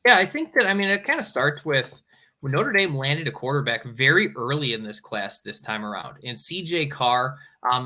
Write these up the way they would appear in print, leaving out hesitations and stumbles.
Yeah, I think that, I mean, it kind of starts with when Notre Dame landed a quarterback very early in this class this time around. And CJ Carr,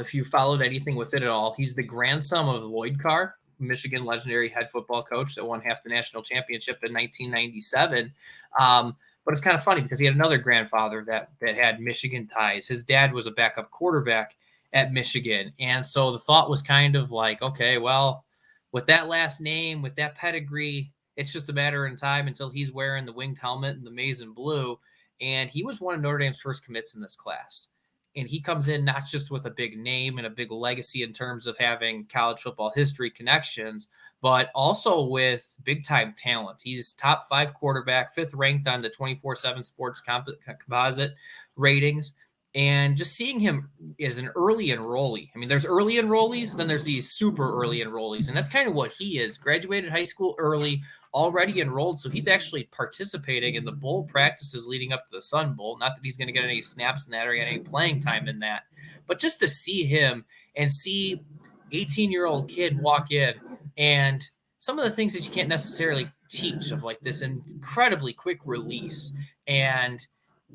if you followed anything with it at all, he's the grandson of Lloyd Carr, Michigan legendary head football coach that won half the national championship in 1997. But it's kind of funny because he had another grandfather that had Michigan ties. His dad was a backup quarterback at Michigan. And so the thought was kind of like, okay, well, with that last name, with that pedigree, it's just a matter of time until he's wearing the winged helmet and the maize and blue. And he was one of Notre Dame's first commits in this class. And he comes in not just with a big name and a big legacy in terms of having college football history connections, but also with big time talent. He's top 5 quarterback, 5th ranked on the 24/7 Sports composite ratings. And just seeing him as an early enrollee. I mean, there's early enrollees, then there's these super early enrollees. And that's kind of what he is. Graduated high school early, already enrolled. So he's actually participating in the bowl practices leading up to the Sun Bowl. Not that he's going to get any snaps in that or get any playing time in that, but just to see him and see 18-year-old kid walk in and some of the things that you can't necessarily teach of like this incredibly quick release. And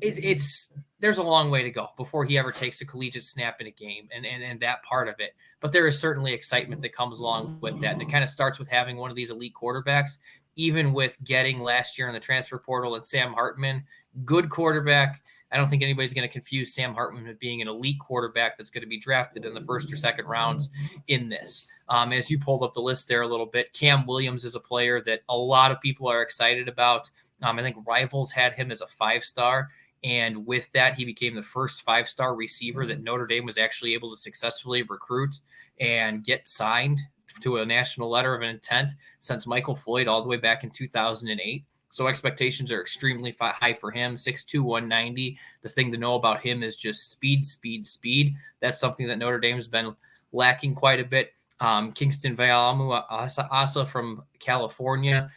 it's there's a long way to go before he ever takes a collegiate snap in a game and that part of it. But there is certainly excitement that comes along with that. And it kind of starts with having one of these elite quarterbacks, even with getting last year in the transfer portal and Sam Hartman, good quarterback. I don't think anybody's going to confuse Sam Hartman with being an elite quarterback that's going to be drafted in the first or second rounds in this. As you pulled up the list there a little bit, Cam Williams is a player that a lot of people are excited about. I think Rivals had him as a 5-star. And with that, he became the first 5-star receiver that Notre Dame was actually able to successfully recruit and get signed to a national letter of intent since Michael Floyd all the way back in 2008. So expectations are extremely high for him, 6'2", 190. The thing to know about him is just speed, speed, speed. That's something that Notre Dame's been lacking quite a bit. Kingston Vaiamu Asa from California,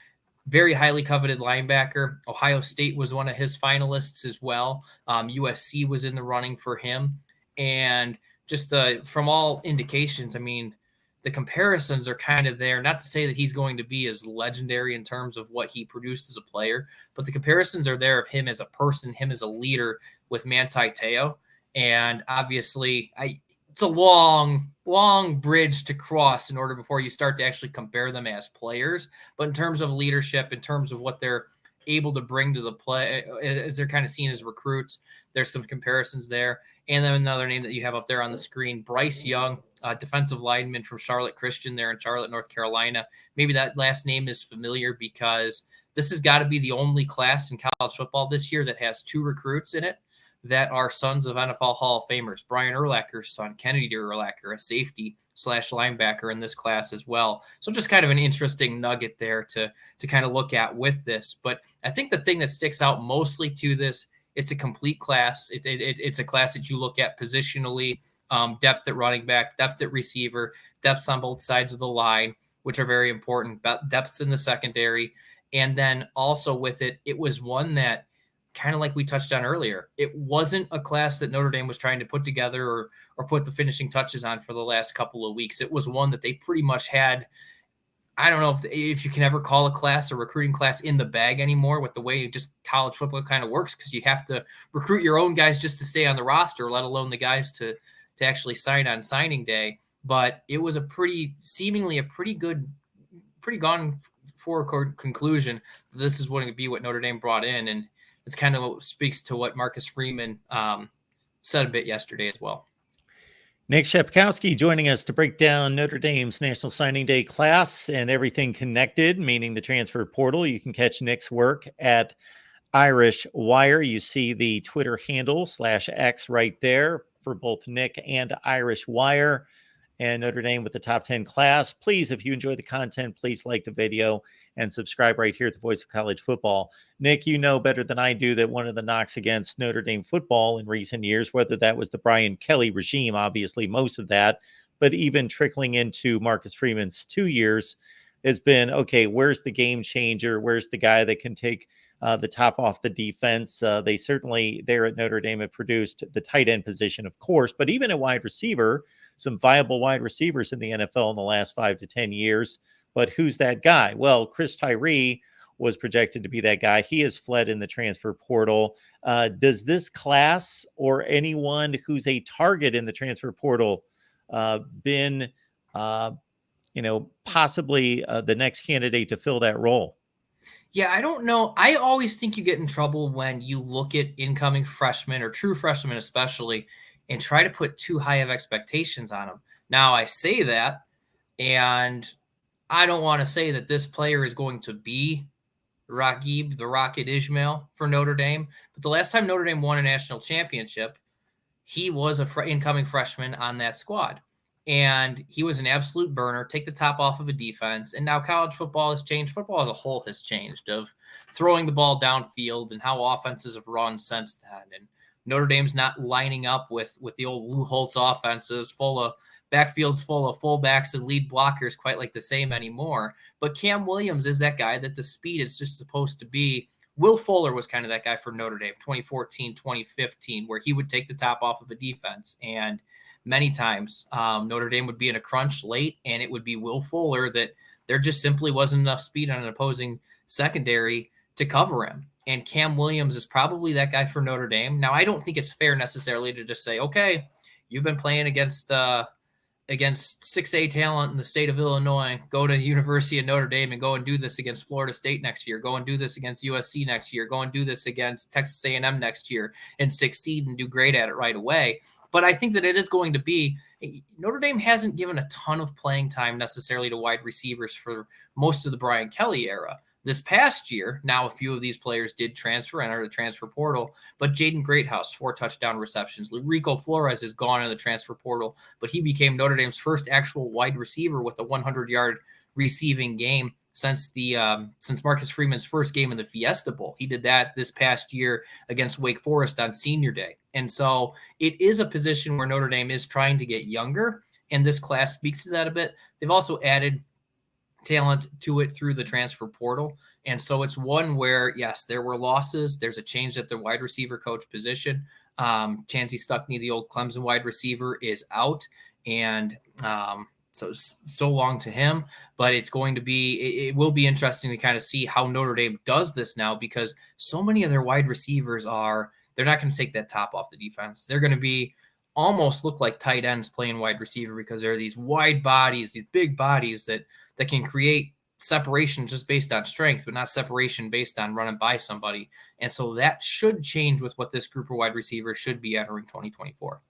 very highly coveted linebacker. Ohio State was one of his finalists as well. USC was in the running for him. And just from all indications, I mean, the comparisons are kind of there. Not to say that he's going to be as legendary in terms of what he produced as a player, but the comparisons are there of him as a person, him as a leader with Manti Te'o. And obviously, it's a long bridge to cross in order before you start to actually compare them as players. But in terms of leadership, in terms of what they're able to bring to the play, as they're kind of seen as recruits, there's some comparisons there. And then another name that you have up there on the screen, Bryce Young, defensive lineman from Charlotte Christian there in Charlotte, North Carolina. Maybe that last name is familiar because this has got to be the only class in college football this year that has 2 recruits in it that are sons of NFL Hall of Famers. Brian Urlacher's son, Kennedy Urlacher, a safety / linebacker in this class as well. So just kind of an interesting nugget there to kind of look at with this. But I think the thing that sticks out mostly to this, it's a complete class. It's a class that you look at positionally, depth at running back, depth at receiver, depths on both sides of the line, which are very important, depths in the secondary. And then also with it, it was one that, kind of like we touched on earlier, it wasn't a class that Notre Dame was trying to put together or put the finishing touches on for the last couple of weeks. It was one that they pretty much had. I don't know if you can ever call a class a recruiting class in the bag anymore with the way just college football kind of works, because you have to recruit your own guys just to stay on the roster, let alone the guys to actually sign on signing day. But it was seemingly a pretty gone forward conclusion. This is going to be what Notre Dame brought in, and it's kind of speaks to what Marcus Freeman said a bit yesterday as well. Nick Shepkowski joining us to break down Notre Dame's National Signing Day class and everything connected, meaning the transfer portal. You can catch Nick's work at Irish Wire. You see the Twitter handle /X right there for both Nick and Irish Wire. And Notre Dame with the top 10 class. Please, if you enjoy the content, please like the video and subscribe right here at the Voice of College Football. Nick, you know better than I do that one of the knocks against Notre Dame football in recent years, whether that was the Brian Kelly regime, obviously most of that, but even trickling into Marcus Freeman's 2 years, has been, okay, where's the game changer? Where's the guy that can take the top off the defense? They certainly there at Notre Dame have produced the tight end position, of course, but even a wide receiver, some viable wide receivers in the NFL in the last 5 to 10 years. But who's that guy? Well, Chris Tyree was projected to be that guy. He has fled in the transfer portal. Does this class or anyone who's a target in the transfer portal been, possibly the next candidate to fill that role? Yeah, I don't know. I always think you get in trouble when you look at incoming freshmen or true freshmen, especially, and try to put too high of expectations on them. Now, I say that, and I don't want to say that this player is going to be Raghib, the Rocket Ismail for Notre Dame. But the last time Notre Dame won a national championship, he was a incoming freshman on that squad. And he was an absolute burner, take the top off of a defense. And now college football has changed. Football as a whole has changed of throwing the ball downfield and how offenses have run since then. And Notre Dame's not lining up with the old Lou Holtz offenses full of backfields full of fullbacks and lead blockers quite like the same anymore. But Cam Williams is that guy that the speed is just supposed to be. Will Fuller was kind of that guy for Notre Dame, 2014, 2015, where he would take the top off of a defense. And many times Notre Dame would be in a crunch late, and it would be Will Fuller that there just simply wasn't enough speed on an opposing secondary to cover him. And Cam Williams is probably that guy for Notre Dame. Now, I don't think it's fair necessarily to just say, okay, you've been playing against 6A talent in the state of Illinois, go to University of Notre Dame and go and do this against Florida State next year, go and do this against USC next year, go and do this against Texas A&M next year and succeed and do great at it right away. But I think that it is going to be Notre Dame hasn't given a ton of playing time necessarily to wide receivers for most of the Brian Kelly era. This past year, now a few of these players did transfer, enter the transfer portal, but Jaden Greathouse, 4 touchdown receptions. Rico Flores is gone in the transfer portal, but he became Notre Dame's first actual wide receiver with a 100-yard receiving game since Marcus Freeman's first game in the Fiesta Bowl. He did that this past year against Wake Forest on Senior Day. And so it is a position where Notre Dame is trying to get younger, and this class speaks to that a bit. They've also added talent to it through the transfer portal. And so it's one where, yes, there were losses. There's a change at the wide receiver coach position. Chansey Stuckney, the old Clemson wide receiver, is out. And so long to him. But it will be interesting to kind of see how Notre Dame does this now, because so many of their wide receivers they're not going to take that top off the defense. They're going to be almost look like tight ends playing wide receiver, because there are these wide bodies, these big bodies that can create separation just based on strength, but not separation based on running by somebody. And so that should change with what this group of wide receivers should be entering 2024.